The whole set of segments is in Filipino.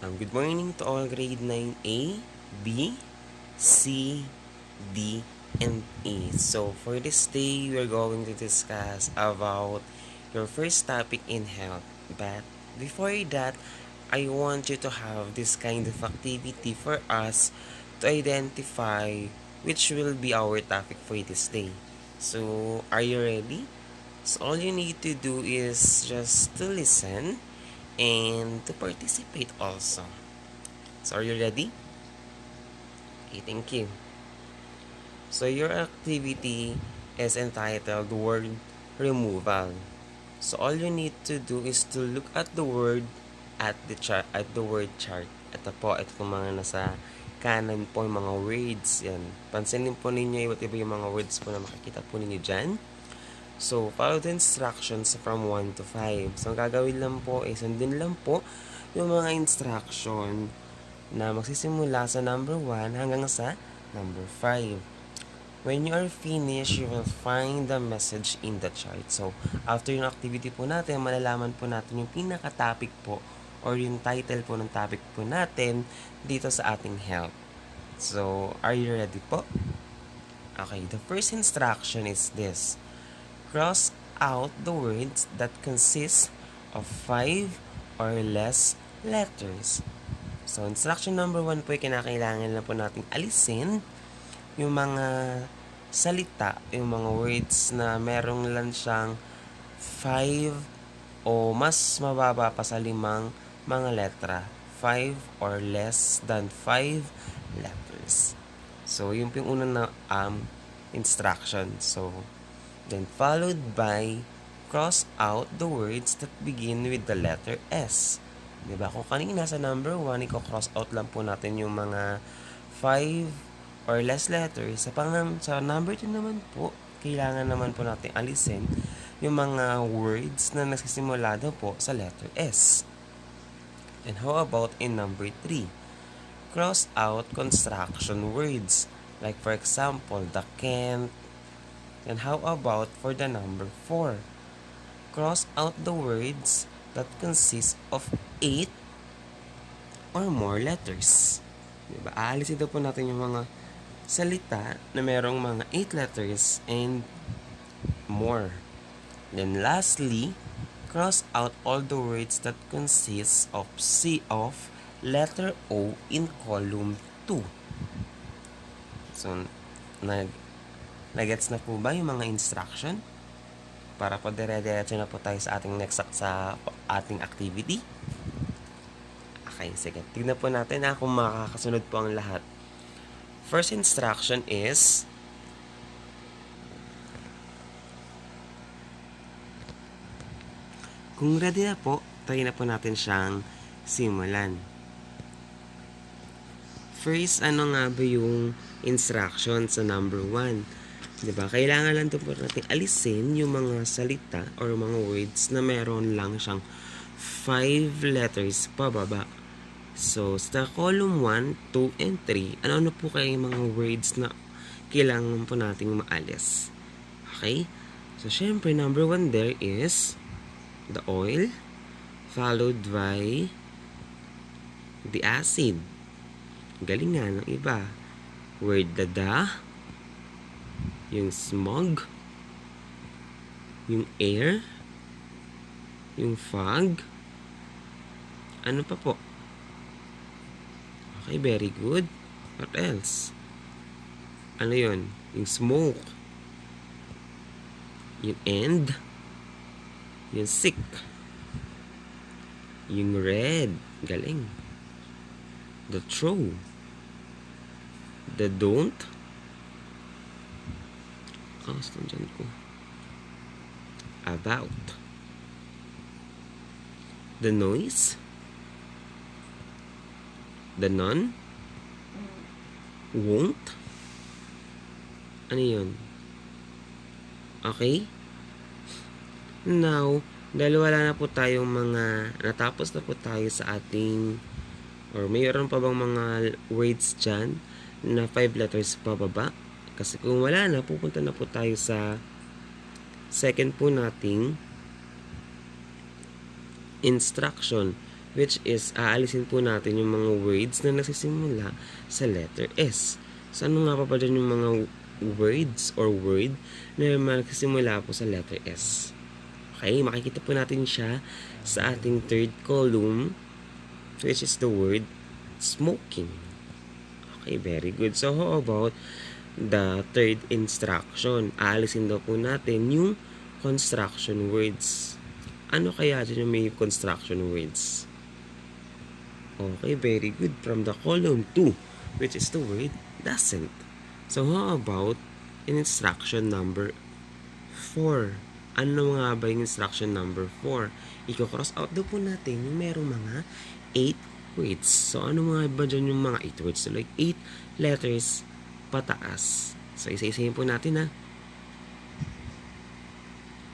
Good morning to all grade 9A, B, C, D, and E. So for this day, we're going to discuss about your first topic in health. But before that, I want you to have this kind of activity for us to identify which will be our topic for this day. So are you ready? So all you need to do is just to listen and to participate also. So are you ready? Okay, thank you. So your activity is entitled word removal. So all you need to do is to look at the word at the chart at the word chart. Ito po mga nasa kanan po yung mga words yan. Pansinin po ninyo iba't iba yung mga words po na makikita po ninyo dyan. So follow the instructions from 1 to 5. So ang gagawin lang po is sundin lang po yung mga instruction na magsisimula sa number 1 hanggang sa number 5. When you are finished, you will find the message in the chart. So, after yung activity po natin, malalaman po natin yung pinaka-topic po or yung title po ng topic po natin dito sa ating health. So, are you ready po? Okay, the first instruction is this. Cross out the words that consist of 5 or less letters. So, instruction number 1 po ay kinakailangan lang po nating alisin yung mga salita, yung mga words na merong lang siyang 5 o mas mababa pa sa 5 mga letra. 5 or less than 5 letters. So, yun po yung unang na, instruction. So, then followed by cross out the words that begin with the letter S. Diba? Kung kanina sa number 1, i-cross out lang po natin yung mga 5 or less letters. Sa number 2 naman po, kailangan naman po natin alisin yung mga words na nagsisimula daw po sa letter S. And how about in number 3? Cross out construction words. Like for example, the can't. And how about for the number 4? Cross out the words that consist of 8 or more letters. Diba? Aalisin daw po natin yung mga salita na merong mga 8 letters and more. Then lastly, cross out all the words that consist of letter O in column 2. So, nagets na po ba yung mga instruction? Para po dire-diretso na po tayo sa ating next sa ating activity. Okay, sige. Tignan po natin kung makakasunod po ang lahat. First instruction is kung ready na po, try na po natin siyang simulan. First, ano nga ba yung instruction sa number 1? Diba? Kailangan lang po natin alisin yung mga salita or mga words na meron lang siyang 5 letters pababa. So, sa column 1, 2, and 3, ano po kayo yung mga words na kailangan po nating maalis? Okay? So, syempre, number 1 there is the oil, followed by the acid. Galing nga ng iba. Word dada, yung smog, yung air, yung fog, ano pa po? Okay, very good. What else? Ano yun? Yung smoke, yung end, yung sick, yung red, galing, the throw, the don't, dyan ko, about, the noise, the none, won't, ano yun? Okay? Now, dahil wala na po tayong mga, natapos na po tayo sa ating, or mayroon pa bang mga words dyan na 5 letters pababa? Kasi kung wala na, pupunta na po tayo sa second po nating instruction. which is aalisin po natin yung mga words na nagsisimula sa letter S. So ano nga pa ba dyan yung mga words or word na nagsisimula po sa letter S? Okay, makikita po natin siya sa ating third column, which is the word smoking. Okay, very good. So how about the third instruction? Aalisin daw po natin yung construction words. Ano kaya dyan yung may construction words? Okay, very good. From the column 2, which is the word doesn't. So how about in instruction number 4? Ano nga ba yung instruction number 4? Iko-cross out daw po natin yung merong mga 8 words. So ano nga ba dyan yung mga 8 words? So like 8 letters pataas. So isa-isahin po natin ha.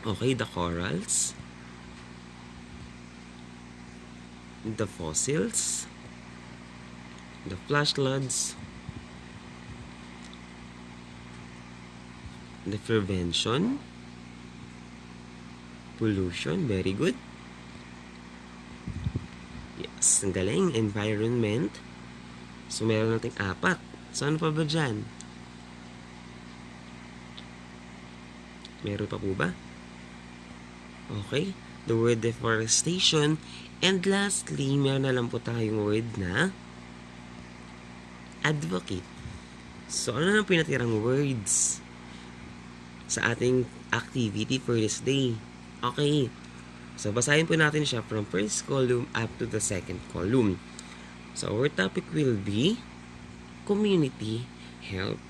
Okay, the corals, the fossils, the flashlights, the prevention, pollution, very good. Yes, ang galing. Environment. So, meron nating 4. So, ano pa ba dyan? Meron pa po ba? Okay. The word deforestation. And lastly, meron na lang po tayong word na advocate. So, ano na pinatirang words sa ating activity for this day? Okay. So, basahin po natin siya from first column up to the second column. So, our topic will be community health.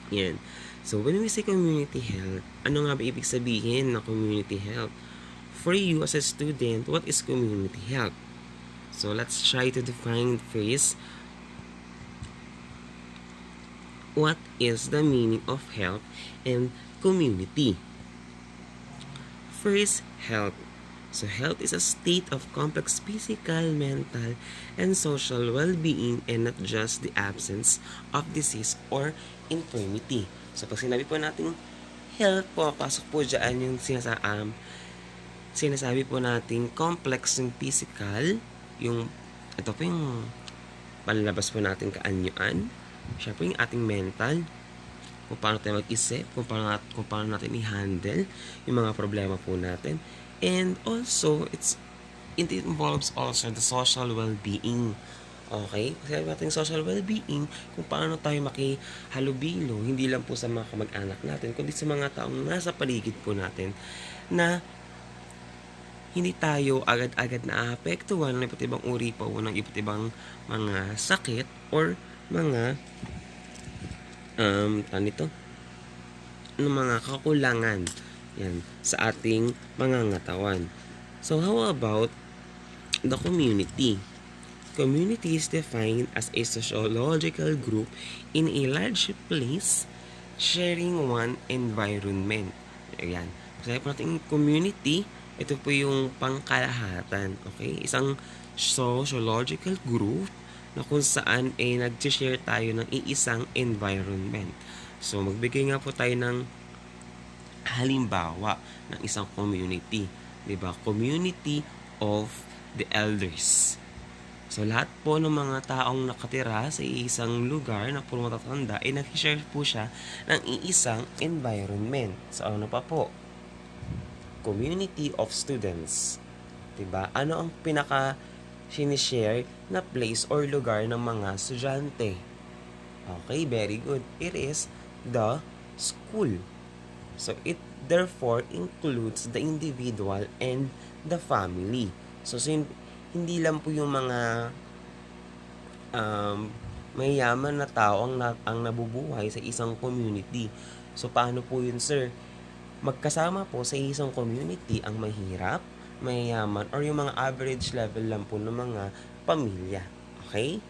Yan. So, when we say community health, ano nga ba ibig sabihin ng community health? For you as a student, what is community health? So, let's try to define first what is the meaning of health and community. First, health. So, health is a state of complex physical, mental, and social well-being and not just the absence of disease or infirmity. So, pag sinabi po natin health po, pasok po dyan yung sinasabi po natin complex yung physical, yung, ito po yung panlalabas po natin kaanyuan. Siyempre yung ating mental, kung paano tayo mag-isip, kung paano natin i-handle yung mga problema po natin. And also, it involves also the social well-being. Okay? Kasi natin social well-being, kung paano tayo makihalubilo, hindi lang po sa mga kamag-anak natin, kundi sa mga taong nasa paligid po natin, na hindi tayo agad-agad naapektuhan ng iba't ibang uri po ng iba't ibang mga sakit or mga ng mga kakulangan yan sa ating mga ngatawan. So how about the community? Community is defined as a sociological group in a large place sharing one environment. Ayan. Kasi po natin community, ito po yung pangkalahatan. Okay? Isang sociological group na kung saan nag-share tayo ng iisang environment. So, magbigay nga po tayo ng halimbawa ng isang community. Diba? Community of the elders. So, lahat po ng mga taong nakatira sa isang lugar na puro matatanda, nag-share po siya ng iisang environment. So, ano pa po? Community of students. Diba? Ano ang sinishare na place or lugar ng mga estudyante? Okay, very good. It is the school. So, it therefore includes the individual and the family. So hindi lang po yung mga mayayaman na tao ang nabubuhay sa isang community. So, paano po yun, sir? Magkasama po sa isang community ang mahirap, mayayaman, or yung mga average level lang po ng mga pamilya. Okay?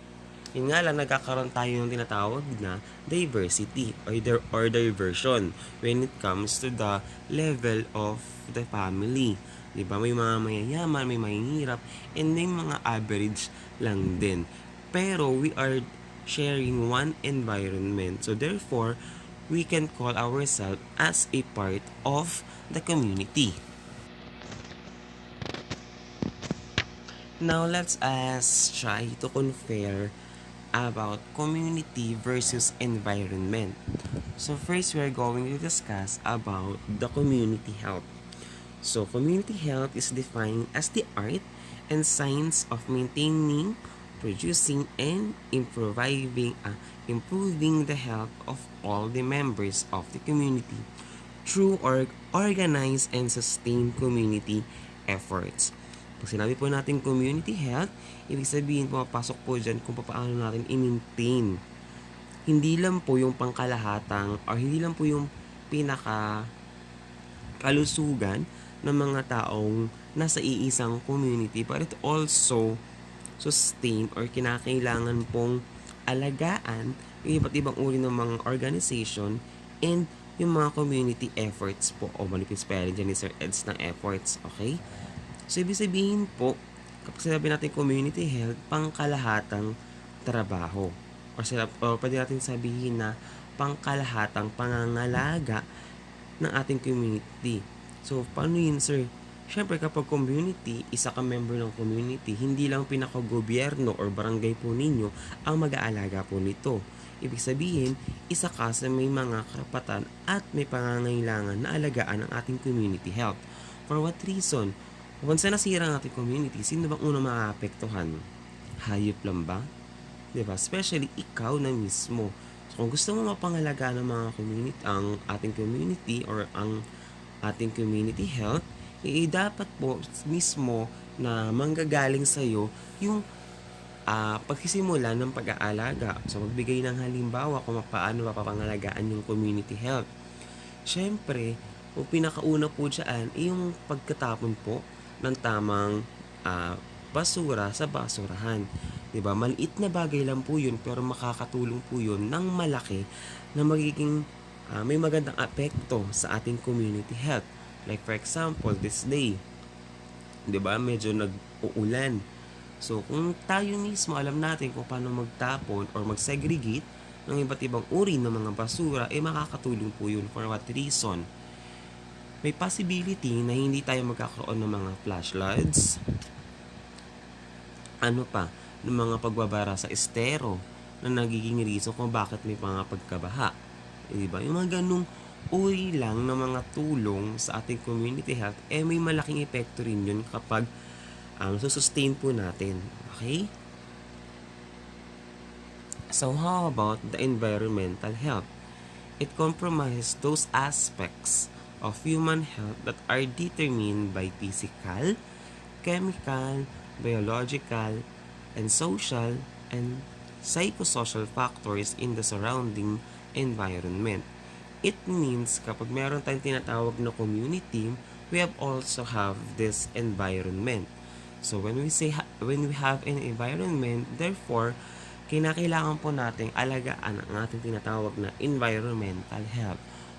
Yun nga lang, nagkakaroon tayo ng tinatawag na diversity or diversion when it comes to the level of the family. Diba? May mga mayayaman, may mahihirap, and may mga average lang din. Pero we are sharing one environment. So therefore, we can call ourselves as a part of the community. Now let's try to compare about community versus environment. So first, we are going to discuss about the community health. So community health is defined as the art and science of maintaining, producing, and improving the health of all the members of the community through organized and sustained community efforts. Pag sinabi po natin community health, ibig sabihin pumapasok po dyan kung paano natin i-maintain. Hindi lang po yung pangkalahatang or hindi lang po yung pinaka kalusugan ng mga taong nasa iisang community, but it also sustain or kinakailangan pong alagaan yung iba't ibang uri ng mga organization and yung mga community efforts po o malipis pa rin dyan ni Sir Eds ng efforts, okay? So, ibig sabihin po, kapag sinabi natin community health, pangkalahatang trabaho. O pwede natin sabihin na pangkalahatang pangangalaga ng ating community. So, paano yun, sir? Siyempre, kapag community, isa ka member ng community, hindi lang pinaka-gobyerno or barangay po ninyo ang mag-aalaga po nito. Ibig sabihin, isa ka sa may mga karapatan at may pangangailangan na alagaan ang ating community health. For what reason? Once na nasira ang ating community, sino bang unang maapektuhan? Hayop lang ba? Diba? Especially ikaw na mismo. So, kung gusto mo mapangalagaan ng mga community, ang ating community or ang ating community health, dapat po mismo na manggagaling sa'yo yung pagsisimula ng pag-aalaga. So, magbigay ng halimbawa kung paano mapapangalagaan yung community health. Siyempre, kung pinakauna po dyan, yung pagkatapon po ng tamang basura sa basurahan. Diba? Maliit na bagay lang po yun, pero makakatulong po yun ng malaki na magiging may magandang apekto sa ating community health. Like for example, this day, diba? Medyo nag-uulan. So, kung tayo mismo alam natin kung paano magtapon or mag-segregate ng iba't ibang uri ng mga basura, makakatulong po yun. For what reason? May possibility na hindi tayo magkakaroon ng mga flash floods, ng mga pagbabara sa estero na nagiging reason kung bakit may mga pagkabaha. Diba? Yung mga ganung uri lang ng mga tulong sa ating community health, may malaking epekto rin yun kapag sustain po natin. Okay? So, how about the environmental health? It compromises those aspects of human health that are determined by physical, chemical, biological, and social and psychosocial factors in the surrounding environment. It means kapag meron tayong tinatawag na community, we also have this environment. So when we have an environment, therefore, kinakailangan po nating alagaan ang ating tinatawag na environmental health.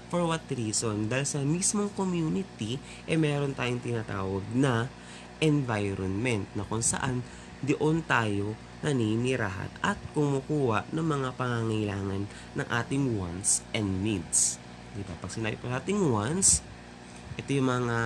For what reason? Dahil sa mismong community, meron tayong tinatawag na environment na kung saan doon tayo naninirahan at kumukuha ng mga pangangailangan ng ating wants and needs. Diba? Pag sinabi po nating wants, ito yung mga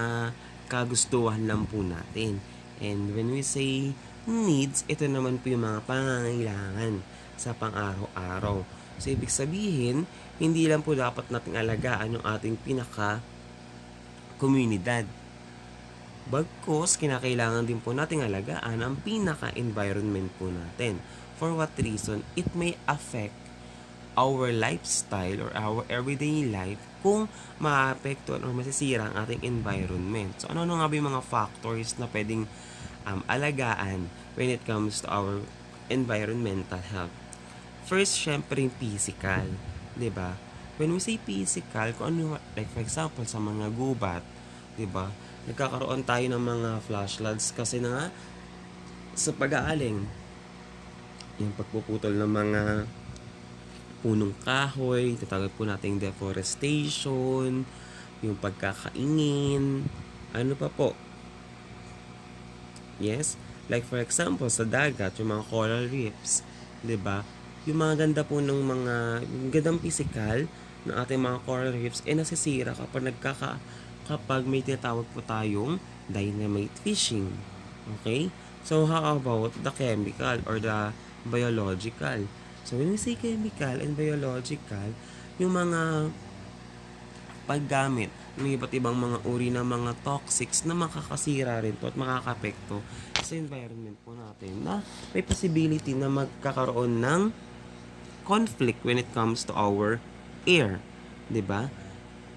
kagustuhan lang po natin. And when we say needs, ito naman po yung mga pangangailangan sa pang-araw-araw. So, ibig sabihin, hindi lang po dapat nating alagaan yung ating pinaka-komunidad. Bagkus, kinakailangan din po nating alagaan ang pinaka-environment po natin. For what reason? It may affect our lifestyle or our everyday life kung maapektuhan or masisira ang ating environment. So, ano nga ba yung mga factors na pwedeng alagaan when it comes to our environmental health? First, syempre yung physical. Diba? When we say physical, kung ano, like for example, sa mga gubat, diba? Nagkakaroon tayo ng mga flash floods kasi na nga sa pag-aaling. Yung pagpuputol ng mga punong kahoy, tatawag po natin deforestation, yung pagkakaingin, ano pa po. Yes? Like for example, sa dagat, yung mga coral reefs, 'di ba? Yung mga ganda po ng mga gandang physical ng ating mga coral reefs nasisira kapag may tinatawag po tayong dynamite fishing. Okay? So, how about the chemical or the biological? So, when we say chemical and biological, yung mga paggamit ng iba't ibang mga uri ng mga toxics na makakasira rin po at makakapekto sa environment po natin na may possibility na magkakaroon ng conflict when it comes to our air, 'di ba?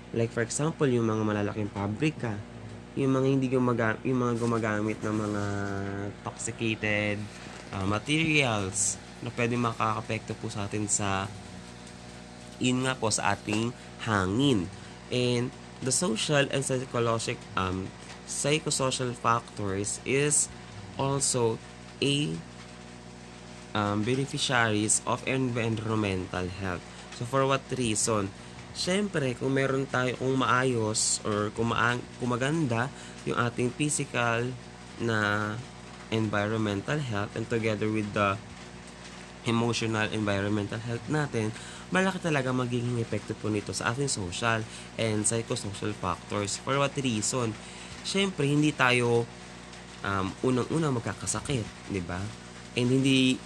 Like for example, yung mga malalaking pabrika, yung mga hindi yung mga gumagamit ng mga toxicated materials na pwedeng makakapekto po sa atin sa yun nga po sa ating hangin. And the social and psychosocial factors is also a beneficiaries of environmental health. So for what reason? Siyempre, kung meron tayo kung maayos or kung maganda yung ating physical na environmental health and together with the emotional environmental health natin, malaki talaga magiging epekto po nito sa ating social and psychosocial factors. For what reason? Siyempre, unang-una magkakasakit, di ba? And hindi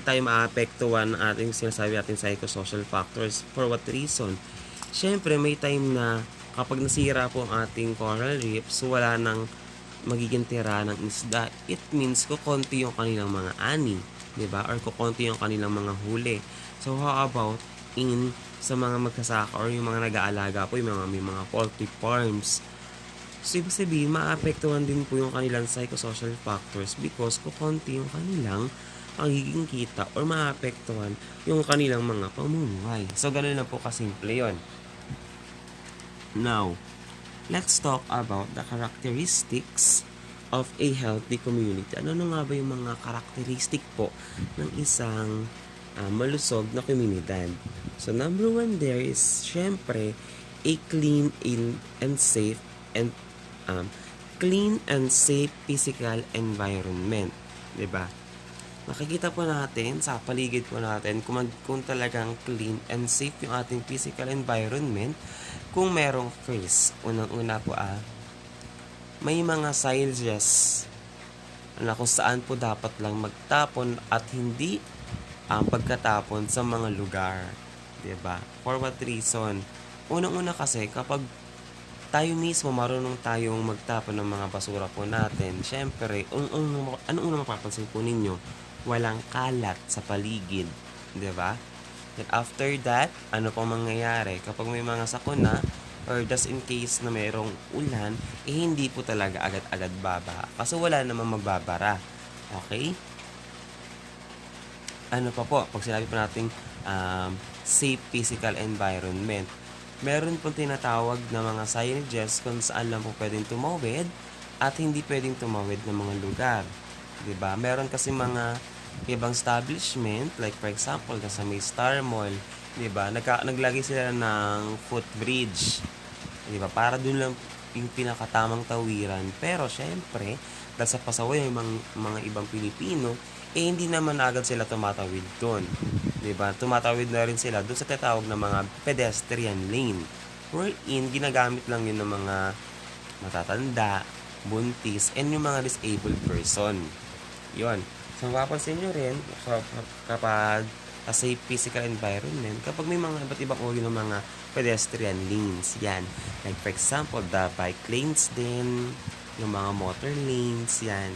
tayo maapektuhan ng ating sinasabi natin psychosocial factors. For what reason? Siyempre, may time na kapag nasira po ang ating coral reefs, wala nang magiging tira ng isda. It means kukonti yung kanilang mga ani, 'di ba? Or kukonti yung kanilang mga huli. So how about sa mga magsasaka or yung mga nag-aalaga po, yung may mga poultry farms. So ibig sabihin, maapektuhan din po yung kanilang psychosocial factors because kukonti yung kanilang magiging kita or maapektuhan yung kanilang mga pamumuhay. So ganun lang po kasimple yon. Now, let's talk about the characteristics of a healthy community. Ano nga ba yung mga characteristic po ng isang malusog na komunidad? So, number one there is, syempre, a and safe and clean and safe physical environment. 'Di ba? Makikita po natin sa paligid po natin kung talagang clean and safe yung ating physical environment, kung merong first, unang-una po may mga sizes na kung saan po dapat lang magtapon at hindi pagkatapon sa mga lugar. 'Di ba? For what reason? Unang-una kasi kapag tayo mismo marunong tayong magtapon ng mga basura po natin, syempre, anong unang mapapansin po ninyo? Walang kalat sa paligid, 'di ba? Then after that, ano pang mangyayari? Kapag may mga sakuna or just in case na mayroong ulan, hindi po talaga agad-agad baba. Kasi wala namang magbabara. Okay? Ano pa po? Pag sinabi po nating safe physical environment, meron pong tinatawag na mga signages kung saan lang po pwedeng tumawid at hindi pwedeng tumawid ng mga lugar. 'Di ba? Meron kasi mga ibang establishment, like for example, sa may Star Mall, 'di ba? Naglagay sila ng footbridge. 'Di ba? Para doon lang yung pinakatamang tawiran. Pero syempre, dahil sa pasaway yung mga ibang Pilipino, hindi naman agad sila tumatawid doon. 'Di ba? Tumatawid na rin sila doon sa tinatawag na mga pedestrian lane. Wherein ginagamit lang yun ng mga matatanda, buntis, and yung mga disabled person. 'Yon. So mapapansin nyo rin kapag a safe physical environment, kapag may mga iba't ibang uri ng mga pedestrian lanes, yan. Like for example, the bike lanes din, yung mga motor lanes, yan.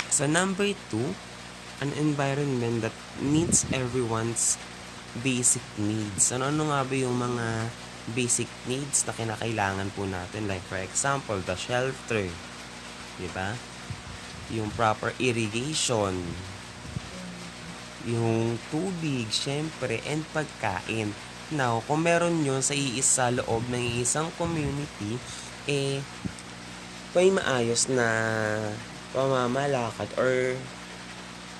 So number 2, an environment that meets everyone's basic needs. Ano nga ba yung mga basic needs na kinakailangan po natin? Like for example, the shelter, di ba? Yung proper irrigation, yung tubig, syempre, and pagkain. Now, kung meron yun sa loob ng isang community, may maayos na pamamalakad or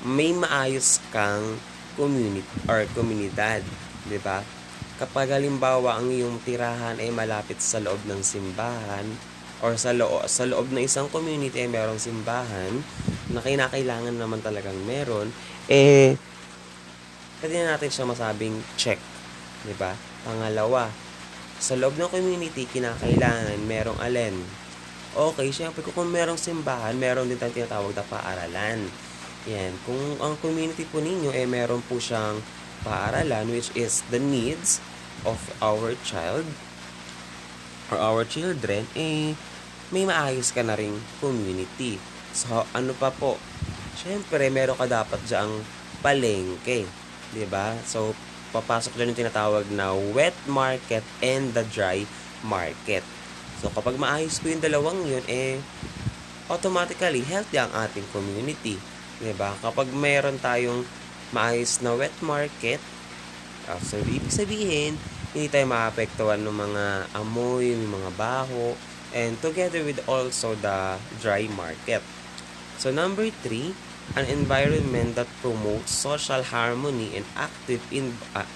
may maayos kang community or komunidad, 'di ba? Kapag halimbawa ang iyong tirahan ay malapit sa loob ng simbahan or sa loob ng isang community ay merong simbahan na kinakailangan naman talagang meron, pwede na natin siya masabing check, 'di ba? Pangalawa, sa loob ng community kinakailangan merong alin Okay, syempre kung merong simbahan, meron din tayong tinatawag na paaralan. Yan, kung ang community po ninyo meron po siyang paaralan which is the needs of our child or our children, may maayos ka na ring community. So, ano pa po? Syempre, meron ka dapat diyang palengke. 'Di ba? So, papasok dyan yung tinatawag na wet market and the dry market. So, kapag maayos po yung dalawang yun, automatically, healthy ang ating community. 'Di ba? Kapag mayroon tayong maayos na wet market, so ibig sabihin, hindi tayo maapektuhan ng mga amoy, ng mga baho, and together with also the dry market. So number 3, an environment that promotes social harmony and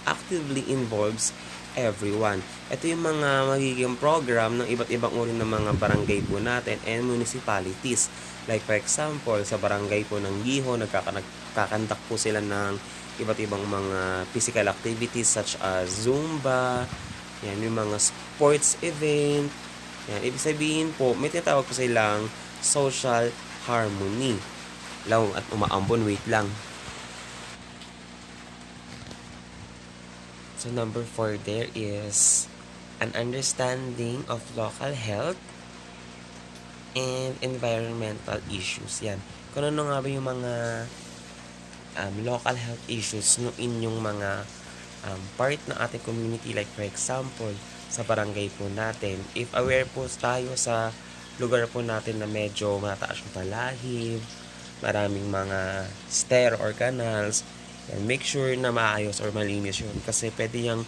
actively involves everyone. Ito yung mga magiging program ng iba't ibang uri ng mga barangay po natin and municipalities. Like for example, sa barangay po ng Giho, nagkakandak po sila ng iba't ibang mga physical activities such as Zumba, yan, yung mga sports event. Yan, ibig sabihin po, may tinatawag po silang social harmony. Law at umaambon, wait lang. So number 4 there is an understanding of local health and environmental issues. Yan. Kung ano nga ba yung mga local health issues no inyong mga part ng ating community, like for example sa barangay po natin, if aware po tayo sa lugar po natin na medyo mataas yung talahib, maraming mga stair or canals, and make sure na maayos or malinis yun kasi pwede yung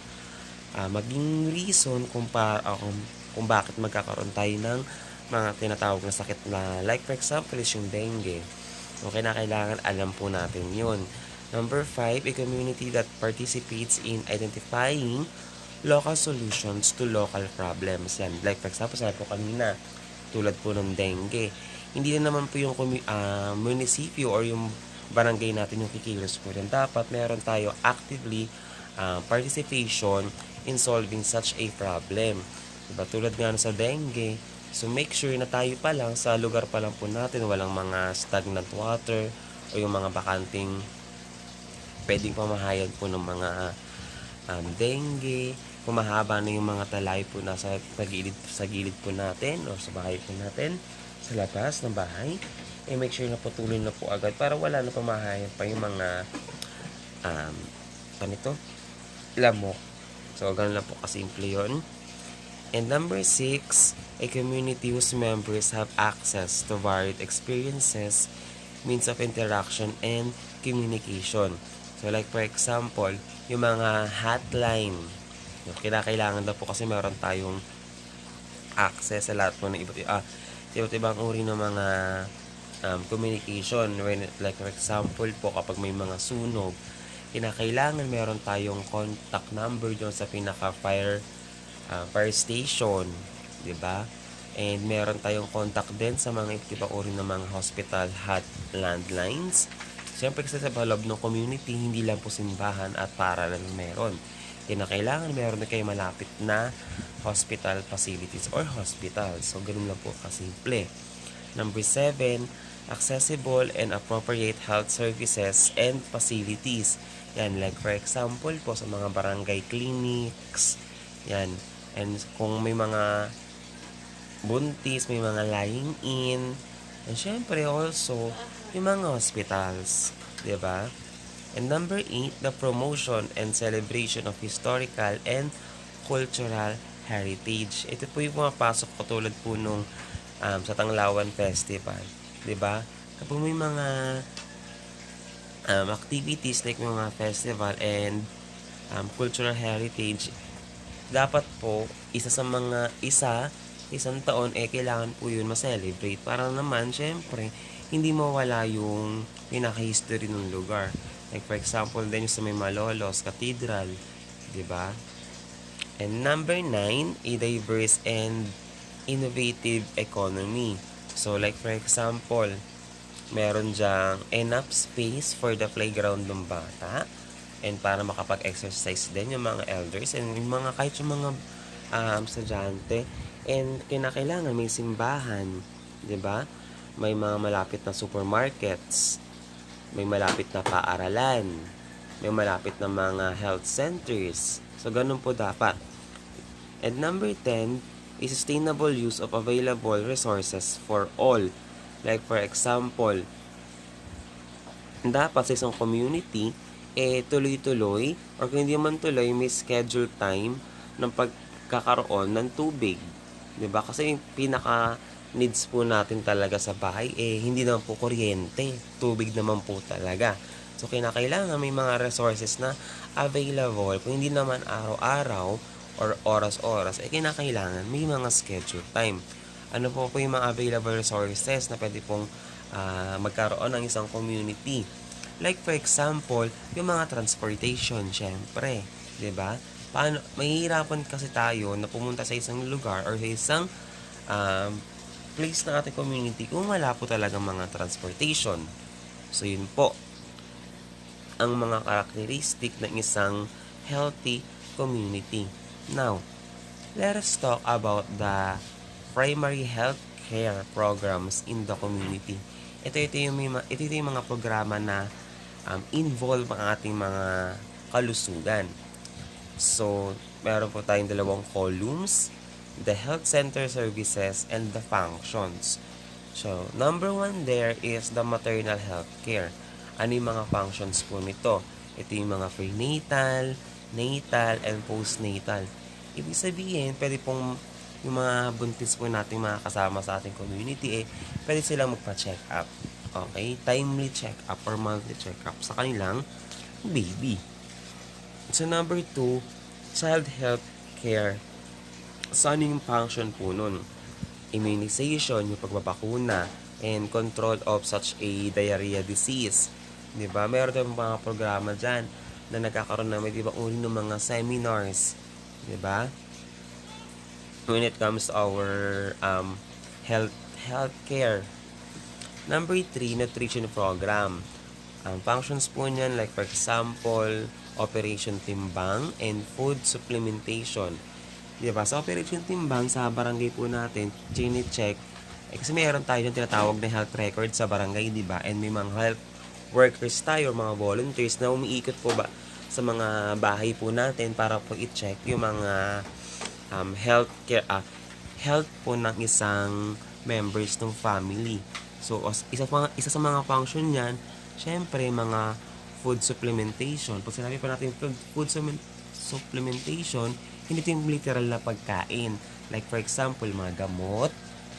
maging reason kung bakit magkakaroon tayo ng mga tinatawag na sakit na like for example is yung dengue. Okay na kailangan alam po natin yun. Number 5, a community that participates in identifying local solutions to local problems. Yan. Like for example, sabi po kanina, tulad po ng dengue. Hindi na naman po yung munisipyo or yung barangay natin yung kikilos po rin. Dapat meron tayo actively participation in solving such a problem. Diba? Tulad nga sa dengue, so make sure na tayo pa lang sa lugar pa lang po natin walang mga stagnant water o yung mga bakanting pwedeng pamahayan po ng mga dengue. Kung mahaba na yung mga talay po nasa sa gilid po natin o sa bahay po natin, sa labas ng bahay, make sure na patuloy na po agad para wala na pamahayan pa yung mga lamok. So, ganun lang po kasimple yun. And number 6, a community whose members have access to varied experiences, means of interaction, and communication. So like for example, yung mga hotline, kailangan daw po kasi meron tayong access sa lahat po ng iba't ibang uri ng mga communication. Like for example po, kapag may mga sunog, kailangan meron tayong contact number doon sa fire station, 'di ba? And meron tayong contact din sa mga ibang uri ng mga hospital hot landlines. Siyempre kasi sa loob ng community, hindi lang po simbahan at paaralan meron. Kailangan meron na kayo malapit na hospital facilities or hospital. So, ganun lang po kasimple. Number 7, accessible and appropriate health services and facilities. Yan, like for example po sa mga barangay clinics. Yan. And kung may mga buntis, may mga lying in, and syempre also, yung mga hospitals. Diba? And number 8, the promotion and celebration of historical and cultural heritage. Ito po yung pumapasok katulad po nung sa Tanglawan Festival. Diba? Kapag may mga activities like mga festival and cultural heritage, dapat po isang taon kailangan po yun ma-celebrate para naman syempre hindi mawala yung pinaka-history ng lugar. Like for example, din yung sa may Malolos Cathedral, 'di ba? And number 9, a diverse and innovative economy. So like for example, meron diyang enough space for the playground ng bata and para makapag-exercise din yung mga elders and yung mga kahit yung mga estudyante, And kinakailangan may simbahan, 'di ba? May mga malapit na supermarkets, may malapit na paaralan, may malapit na mga health centers. So, ganun po dapat. And number 10 is sustainable use of available resources for all. Like for example, dapat sa isang community, tuloy-tuloy or kung hindi man tuloy, may schedule time ng pagkakaroon ng tubig. 'Di ba? Kasi yung pinaka needs po natin talaga sa bahay, hindi naman po kuryente. Tubig naman po talaga. So, kinakailangan may mga resources na available. Kung hindi naman araw-araw or oras-oras, kinakailangan may mga schedule time. Ano po yung mga available resources na pwede pong magkaroon ng isang community? Like for example, yung mga transportation, syempre, 'di ba? Paano mahihirapan kasi tayo na pumunta sa isang lugar or sa isang place ng ating community kung wala po talaga mga transportation. So, yun po ang mga karakteristik ng isang healthy community. Now, let us talk about the primary health care programs in the community. Ito yung mga programa na involve ang ating mga kalusugan. So, meron po tayong dalawang columns, the health center services and the functions. So, number 1 there is the maternal health care. Ano yung mga functions po nito? Ito yung mga prenatal, natal, and postnatal. Ibig sabihin, pwede pong yung mga buntis po nating mga kasama sa ating community, pwede silang magpa-check up. Okay? Timely check up or monthly check up sa kanilang baby. So, number 2, child health care. So, ano yung function po nun? Immunization, yung pagbabakuna, and control of such a diarrhea disease. Diba? Meron tayong mga programa dyan na nagkakaroon na may uli ng mga seminars. Diba? When it comes to our health care. Number 3, nutrition program. Functions po niyan, like for example, Operation Timbang and food supplementation. Diba? Sa Operation Timbang, sa barangay po natin, chine-check. Kasi mayroon tayo yung tinatawag na health record sa barangay, diba? And may mga health workers tayo, mga volunteers na umiikot po ba sa mga bahay po natin para po i-check yung mga health po ng isang members ng family. So, isa sa mga function niyan, syempre, mga food supplementation. Pag sinabi pa natin food supplementation, hindi ito yung literal na pagkain. Like for example, mga gamot,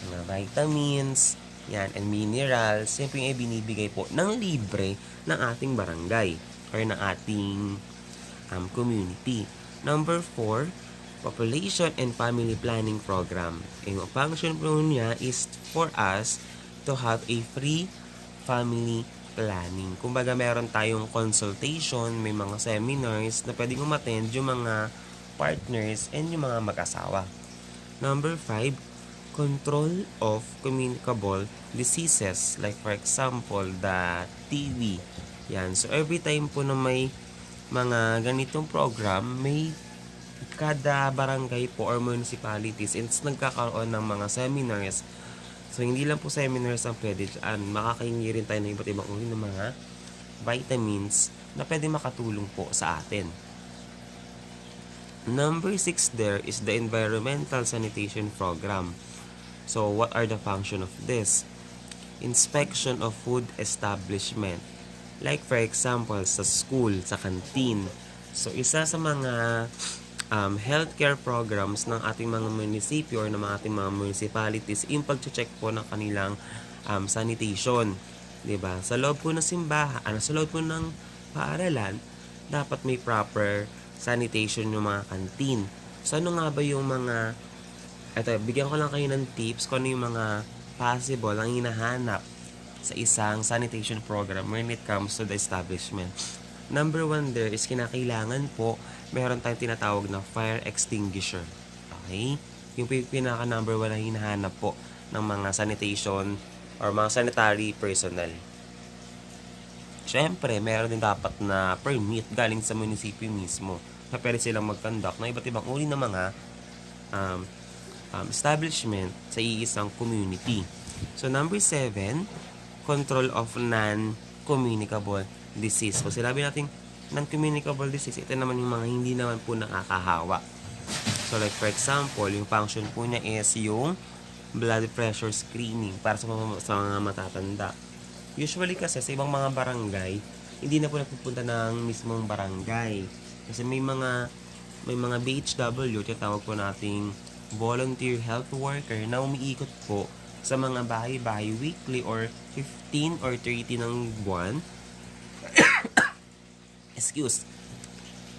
mga vitamins, yan, and minerals, siyempre yung binibigay po ng libre ng ating barangay or ng ating community. Number 4, population and family planning program. Yung function po niya is for us to have a free family planning. Kumbaga, meron tayong consultation, may mga seminars na pwedeng umattend yung mga partners and yung mga mag-asawa. Number 5, control of communicable diseases. Like for example, the TB. Yan. So, every time po na may mga ganitong program, may kada barangay po or municipalities, it's nagkakaroon ng mga seminars. So, hindi lang po seminars ang pwede dyan. Makakahingi rin tayo ng iba't ibang uri ng mga vitamins na pwede makatulong po sa atin. Number 6 there is the environmental sanitation program. So, what are the function of this? Inspection of food establishment. Like for example, sa school, sa canteen. So, isa sa mga healthcare programs ng ating mga munisipyo or ng ating mga municipalities yung pag-check po ng kanilang sanitation. Diba? Sa loob po ng simbahan, sa loob po ng paaralan, dapat may proper sanitation yung mga canteen. So, ano nga ba yung mga bigyan ko lang kayo ng tips kung ano yung mga possible ang hinahanap sa isang sanitation program when it comes to the establishment. Number 1 there is kinakailangan po meron tayong tinatawag na fire extinguisher. Okay? Yung pinaka number 1 na hinahanap po ng mga sanitation or mga sanitary personnel. Siyempre, meron din dapat na permit galing sa munisipyo mismo na pwede silang mag-conduct na iba't ibang uri ng mga establishment sa iisang community. So, number 7, control of non-communicable disease. So, sinabi natin non-communicable disease, ito naman yung mga hindi naman po nakakahawa. So, like for example, yung function po niya is yung blood pressure screening para sa mga matatanda. Usually kasi sa ibang mga barangay, hindi na po napupunta ng mismong barangay. Kasi may mga BHW, tinatawag po nating volunteer health worker na umiikot po sa mga bahay-bahay weekly or 15 or 30 ng buwan.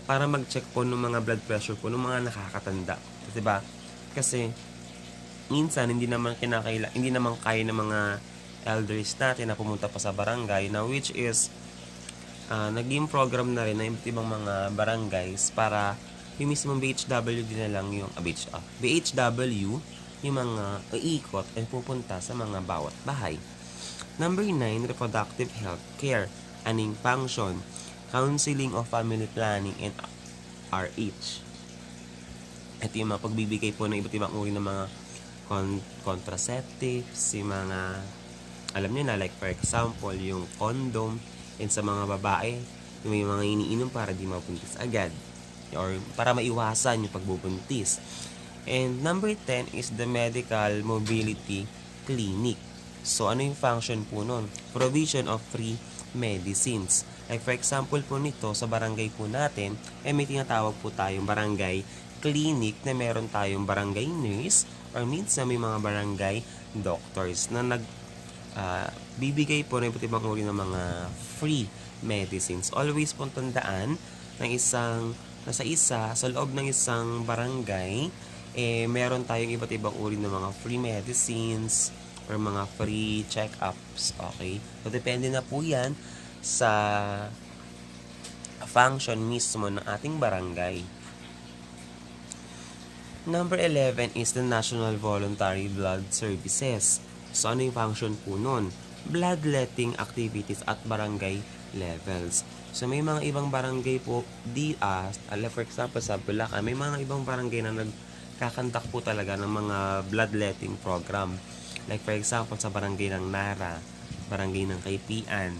Para mag-check po ng mga blood pressure po ng mga nakakatanda. Diba? Kasi minsan hindi naman kaya ng mga elders natin na pumunta pa sa barangay, na which is naging program na rin ng iba't ibang mga barangays para yung mismong BHW din na lang yung BHW yung mga iikot at pupunta sa mga bawat bahay. Number 9, reproductive health care. Aning function, counseling of family planning and RH. Ito yung mga pagbibigay po ng iba't ibang uri ng mga contraceptives, yung mga, alam niyo na, like for example, yung condom, and sa mga babae, yung may mga iniinom para di mabuntis agad, or para maiwasan yung pagbubuntis. And number 10 is the medical mobility clinic. So, ano yung function po nun? Provision of free medicines. Like for example po nito, sa barangay po natin, may tinatawag po tayong barangay clinic na meron tayong barangay nurse or minsan may mga barangay doctors na bibigay po ng iba't ibang uri ng mga free medicines. Always po tandaan sa loob ng isang barangay, meron tayong iba't ibang uri ng mga free medicines or mga free check-ups. Okay? So, depende na po yan sa function mismo ng ating barangay. Number 11 is the National Voluntary Blood Services. So, ano yung function po nun? Bloodletting activities at barangay levels. So, may mga ibang barangay po, for example, sa Bulacan, may mga ibang barangay na nagkakandak po talaga ng mga bloodletting program. Like for example, sa barangay ng Nara, barangay ng Kaypian.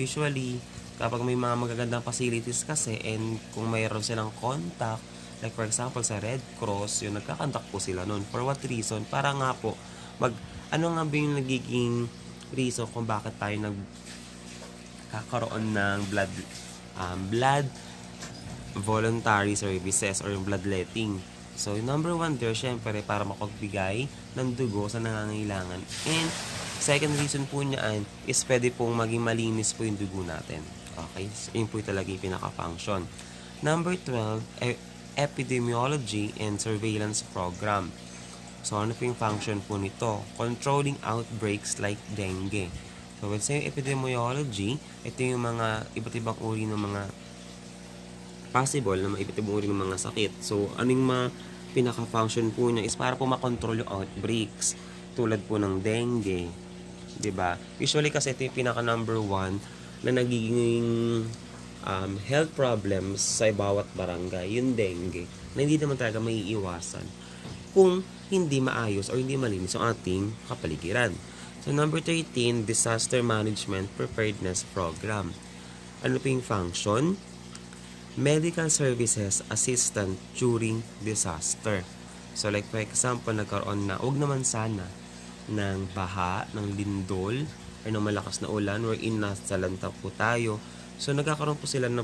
Usually, kapag may mga magagandang facilities kasi, and kung mayroon silang contact, like for example, sa Red Cross, yung nagkakandak po sila nun. For what reason? Para nga po, ano nga ba yung nagiging reason kung bakit tayo nagkakaroon ng blood voluntary services or bloodletting. So, number 1 there, syempre, para makapagbigay ng dugo sa nangangailangan. And, second reason po niyan is pwede pong maging malinis po yung dugo natin. Okay? So, yun po talaga yung pinaka-function. Number 12, epidemiology and surveillance program. So, ano po yung function po nito? Controlling outbreaks like dengue. So, when say epidemiology, ito yung mga iba't ibang uri ng mga possible na iba't ibang uri ng mga sakit. So, anong pinaka-function po niya is para po makontrol yung outbreaks. Tulad po ng dengue. 'Di ba? Usually kasi ito yung pinaka-number 1 na nagiging health problems sa bawat barangay, yung dengue, na hindi naman talaga maiiwasan kung hindi maayos o hindi malinis ang ating kapaligiran. So, number 13, Disaster Management Preparedness Program. Ano po yung function? Medical Services Assistant during disaster. So, like for example, nagkaroon na, huwag naman sana, ng baha, ng lindol, or ng malakas na ulan, wherein nasa lanta po tayo. So, nagkakaroon po sila ng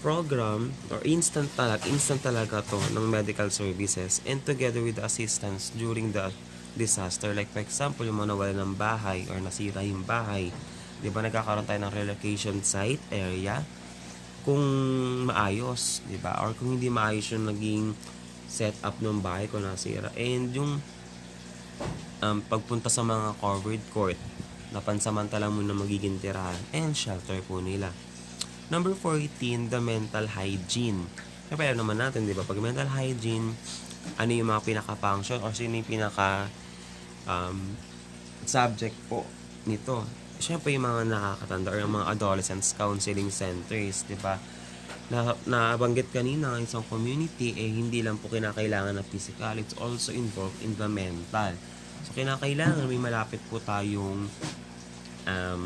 program or instant talaga to ng medical services, and together with the assistance during the disaster. Like for example, yung mga nawala ng bahay or nasira yung bahay, di ba nagkakaroon tayo ng relocation site area kung maayos, di ba? Or kung hindi maayos yung naging setup ng bahay kung nasira. And yung pagpunta sa mga covered court na pansamantala muna magiging tirahan and shelter po nila. Number 14, the mental hygiene. Kaya naman natin, di ba? Pag mental hygiene, ano yung mga pinaka-function or sino yung pinaka-subject po nito? Siyempre yung mga nakakatanda or yung mga adolescents counseling centers, di ba? nabanggit kanina ang isang community, hindi lang po kinakailangan na physical, it's also involved in the mental. So, kinakailangan may malapit po tayong um,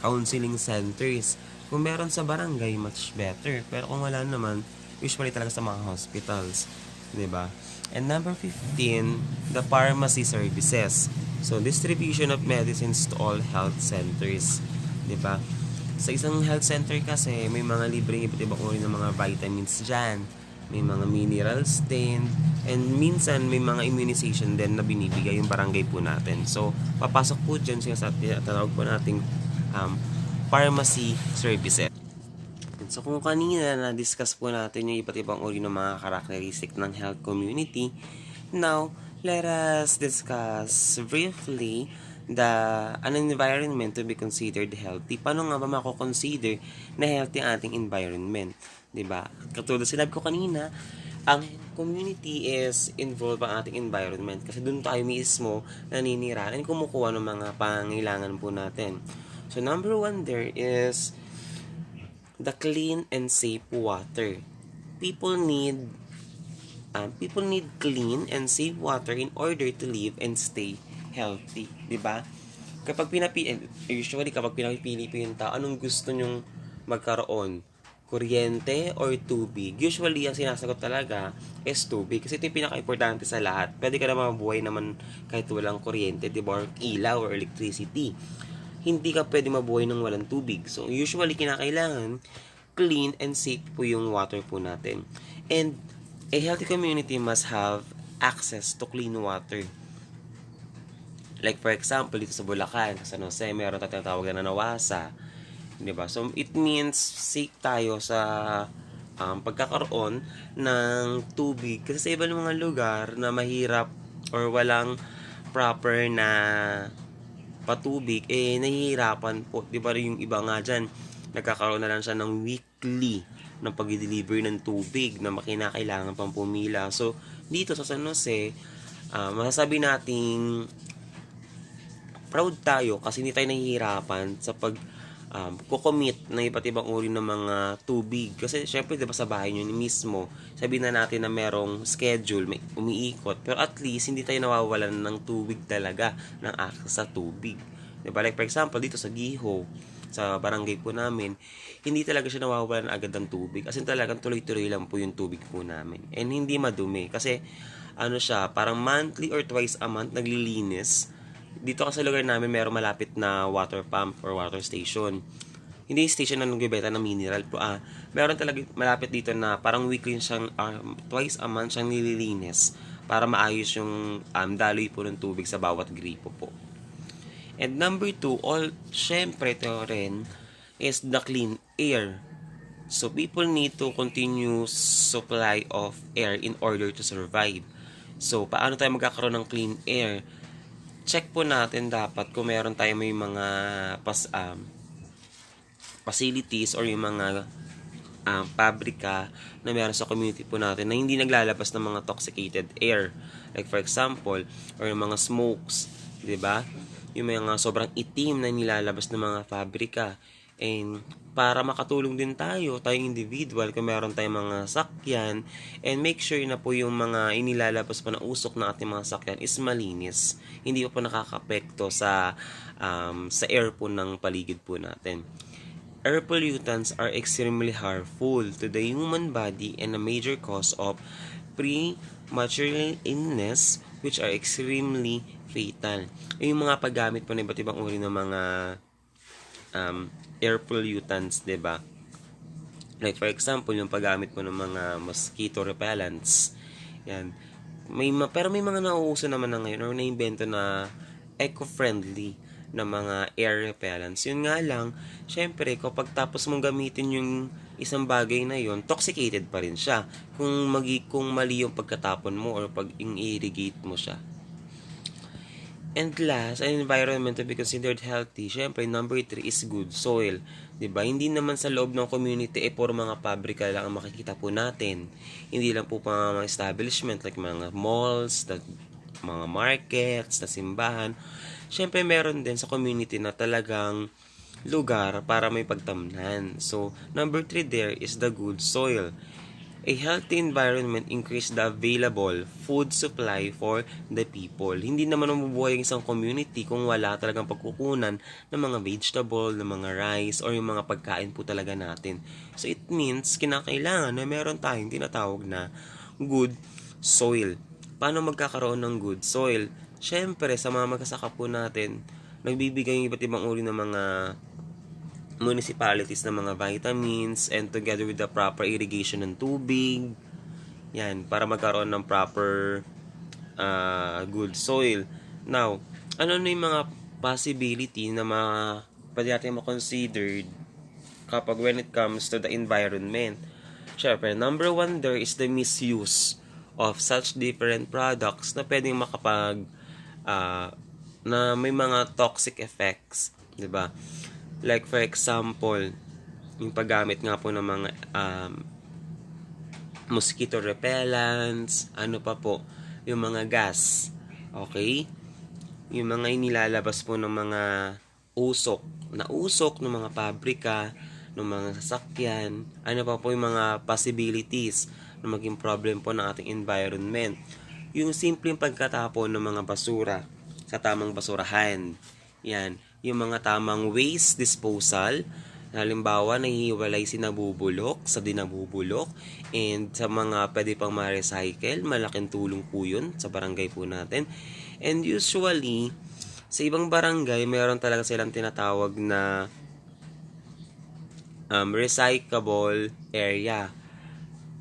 counseling centers. Kung meron sa barangay, much better. Pero kung wala naman, usually talaga sa mga hospitals. 'Di ba? And number 15, the pharmacy services. So, distribution of medicines to all health centers. 'Di ba? Sa isang health center kasi, may mga libreng iba't ibang uri ng mga vitamins dyan. May mga mineral stain, and minsan may mga immunization din na binibigay yung barangay po natin. So, papasok po dyan siya sa tinatawag po nating pharmacy services. So, kung kanina na-discuss po natin yung iba't ibang uri ng mga characteristic ng health community, now, let us discuss briefly an environment to be considered healthy. Paano nga ba mako-consider na healthy ang ating environment? 'Di ba? Katulad sinabi ko kanina, ang community is involved ang ating environment kasi doon tayo mismo naninirahan and kumukuha ng mga pangailangan po natin. So, number 1 there is the clean and safe water. People need clean and safe water in order to live and stay healthy, 'di ba? Usually kapag pinapili po yung tao, anong gusto nyong magkaroon? Kuryente or tubig? Usually, ang sinasagot talaga is tubig kasi ito yung pinaka-importante sa lahat. Pwede ka naman mabuhay naman kahit walang kuryente, 'di ba? Or ilaw or electricity. Hindi ka pwede mabuhay ng walang tubig. So, usually, kinakailangan clean and safe po yung water po natin. And a healthy community must have access to clean water. Like for example, dito sa Bulacan, sa San Jose, meron tayong tawag na nawasa. 'Di ba? So, it means safe tayo sa pagkakaroon ng tubig. Kasi sa ibang mga lugar na mahirap or walang proper na patubig, nahihirapan po. 'Di ba yung iba nga dyan, nagkakaroon na lang siya ng weekly ng pag-deliver ng tubig na makinakailangan pang pumila. So, dito sa San Jose, masasabi nating proud tayo kasi hindi tayo nahihirapan sa kukomit ng iba't ibang uri ng mga tubig. Kasi syempre, diba sa bahay nyo mismo, sabihin na natin na merong schedule, may umiikot, pero at least hindi tayo nawawalan ng tubig talaga, ng access sa tubig. Diba? Like for example, dito sa Giho, sa barangay po namin, hindi talaga siya nawawalan agad ng tubig. Kasi talagang tuloy-tuloy lang po yung tubig po namin. And hindi madumi. Kasi parang monthly or twice a month naglilinis. Dito kasi sa lugar namin merong malapit na water pump or water station. Hindi station na nagbibenta ng mineral po. Meron talaga malapit dito na parang weekly siyang, twice a month siyang nililinis para maayos yung daloy po ng tubig sa bawat gripo po. And number 2, syempre ito rin is the clean air. So, people need to continue supply of air in order to survive. So, paano tayo magkakaroon ng clean air? Check po natin dapat kung meron tayo may mga facilities or yung mga pabrika na meron sa community po natin na hindi naglalabas ng mga toxicated air. Like for example, or yung mga smokes, 'di ba? Yung mga sobrang itim na nilalabas ng mga pabrika. And para makatulong din tayong individual, kung meron tayong mga sakyan, and make sure na po yung mga inilalabas po na usok ng ating mga sakyan is malinis. Hindi po nakakapekto sa air po ng paligid po natin. Air pollutants are extremely harmful to the human body and a major cause of premature illness which are extremely fatal. Yung mga paggamit po ng iba't ibang uri ng mga air pollutants, 'di ba? Like for example, yung paggamit mo ng mga mosquito repellents. Yan. Pero may mga nauuso naman na ngayon or naimbento na eco-friendly na mga air repellents. Yun nga lang, syempre, kapag tapos mong gamitin yung isang bagay na yun, toxicated pa rin siya. Kung mali yung pagkatapon mo or pag irrigate mo siya. And last, an environment to be considered healthy, syempre, number 3 is good soil. 'Di ba? Hindi naman sa loob ng community, puro mga pabrika lang ang makikita po natin. Hindi lang po mga establishment like mga malls, mga markets, na simbahan. Syempre, meron din sa community na talagang lugar para may pagtamnan. So, number 3 there is the good soil. A healthy environment increase the available food supply for the people. Hindi naman mabubuhay ang isang community kung wala talagang pagkukunan ng mga vegetable, ng mga rice, or yung mga pagkain po talaga natin. So it means, kinakailangan na meron tayong tinatawag na good soil. Paano magkakaroon ng good soil? Siyempre, sa mga magkasaka po natin, nagbibigay ng iba't ibang uri ng mga municipalities ng mga vitamins, and together with the proper irrigation ng tubig, yan, para magkaroon ng proper good soil. Now, ano na yung mga possibility na pwede natin ma-considered kapag when it comes to the environment? Syempre, number 1 there is the misuse of such different products na pwedeng na may mga toxic effects, 'di ba? Like for example, yung paggamit nga po ng mga mosquito repellents, ano pa po, yung mga gas, okay? Yung mga inilalabas po ng mga usok ng mga pabrika, ng mga sasakyan, ano pa po yung mga possibilities na maging problem po ng ating environment. Yung simpleng pagkatapon ng mga basura sa tamang basurahan, yan, yung mga tamang waste disposal, halimbawa nahihiwalay si nabubulok sa dinabubulok, and sa mga pwede pang ma-recycle, malaking tulong po yun sa barangay po natin. And usually, sa ibang barangay, mayroon talaga silang tinatawag na recyclable area,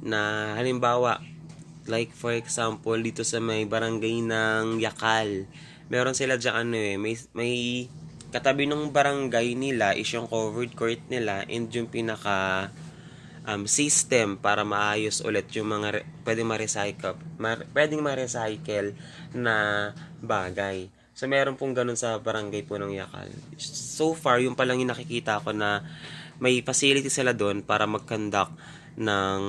na halimbawa, like for example, dito sa may barangay ng Yakal, meron sila dyan may katabi ng barangay nila is yung covered court nila, and yung pinaka system para maayos ulit yung mga pwedeng ma-recycle na bagay. So, meron pong ganun sa barangay po ng Yakal. So far, yung palang yung nakikita ko na may facility sila doon para mag-conduct ng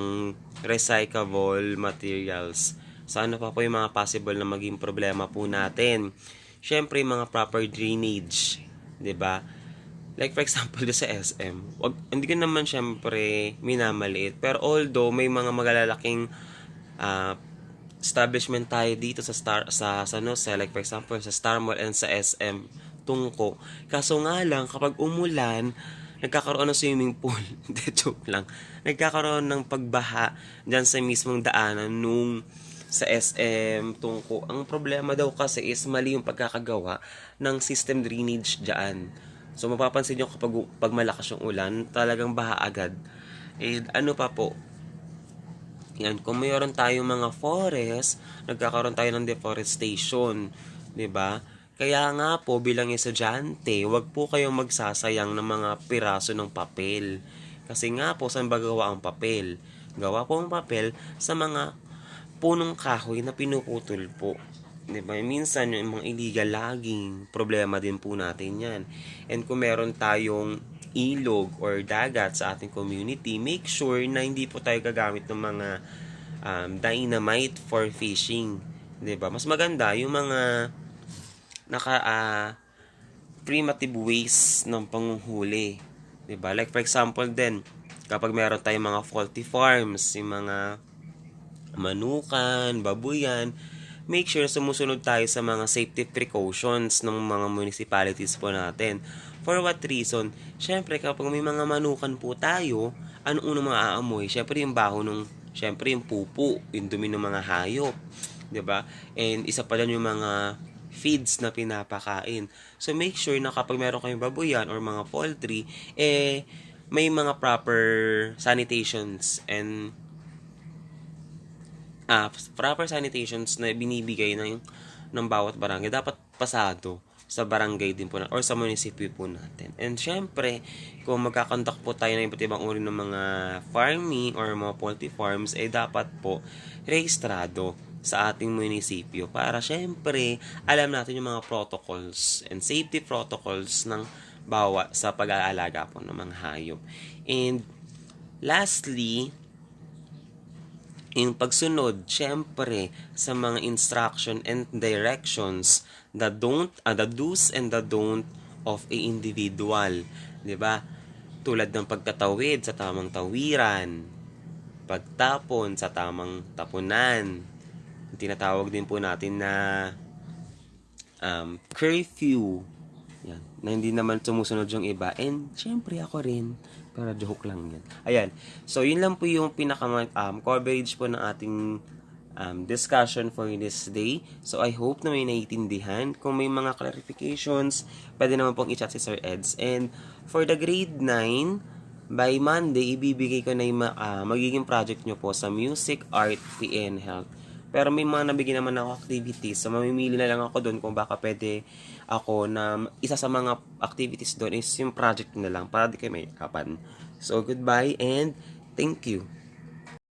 recyclable materials. So, ano pa po yung mga possible na maging problema po natin? Siyempre, yung mga proper drainage. 'Di ba? Like for example, sa SM, hindi ko naman siyempre minamaliit, pero although may mga magalalaking establishment tayo dito sa like for example sa Star Mall and sa SM Tungko. Kaso nga lang, kapag umulan, nagkakaroon ng swimming pool. Hindi, joke lang. Nagkakaroon ng pagbaha dyan sa mismong daanan nung sa SM Tungko. Ang problema daw kasi is mali yung pagkakagawa ng system drainage dyan. So, mapapansin nyo pag malakas yung ulan, talagang baha agad. And ano pa po, yan, kung mayroon tayong mga forest, nagkakaroon tayo ng deforestation, 'di ba? Kaya nga po, bilang estudyante, wag po kayong magsasayang ng mga piraso ng papel. Kasi nga po, saan ba gawa ang papel? Gawa po ang papel sa mga punong kahoy na pinuputol po. 'Di ba? Minsan yung mga illegal logging, problema din po natin 'yan. And kung meron tayong ilog or dagat sa ating community, make sure na hindi po tayo gagamit ng mga dynamite for fishing. 'Di ba? Mas maganda yung mga primitive ways ng panguhuli. 'Di ba? Like for example din, kapag meron tayong mga faulty farms, yung mga manukan, babuyan, make sure sumusunod tayo sa mga safety precautions ng mga municipalities po natin. For what reason? Siyempre, kapag may mga manukan po tayo, ano unang maaamoy? Siyempre, yung baho siyempre, yung pupo, yung dumi ng mga hayop. 'Di ba? And isa pa dyan yung mga feeds na pinapakain. So, make sure na kapag meron kayong babuyan or mga poultry, may mga proper sanitations and na binibigay ng bawat barangay. Dapat pasado sa barangay din po or sa munisipyo po natin. And syempre, kung magkakonduct po tayo ng iba't ibang uri ng mga farming or mga poultry farms, dapat po rehistrado sa ating munisipyo para syempre alam natin yung mga protocols and safety protocols ng sa pag-aalaga po ng mga hayop. And lastly, yung pagsunod, syempre, sa mga instruction and directions, the do's and the don't of a individual, 'di ba? Tulad ng pagtatawid sa tamang tawiran, pagtapon sa tamang tapunan. Tinatawag din po natin na curfew. Yan. Na hindi naman sumusunod yung iba. And, syempre ako rin. Para joke lang yan. Ayan. So, yun lang po yung coverage po ng ating discussion for this day. So, I hope na may naiintindihan. Kung may mga clarifications, pwede naman pong i-chat si Sir Eds. And, for the grade 9, by Monday, ibibigay ko na yung magiging project nyo po sa Music, Art, PN, Health. Pero may mga nabigyan naman ako activities. So, mamimili na lang ako doon kung baka pwede ako na isa sa mga activities doon is yung project na lang para di kayo may kapan. So, goodbye and thank you.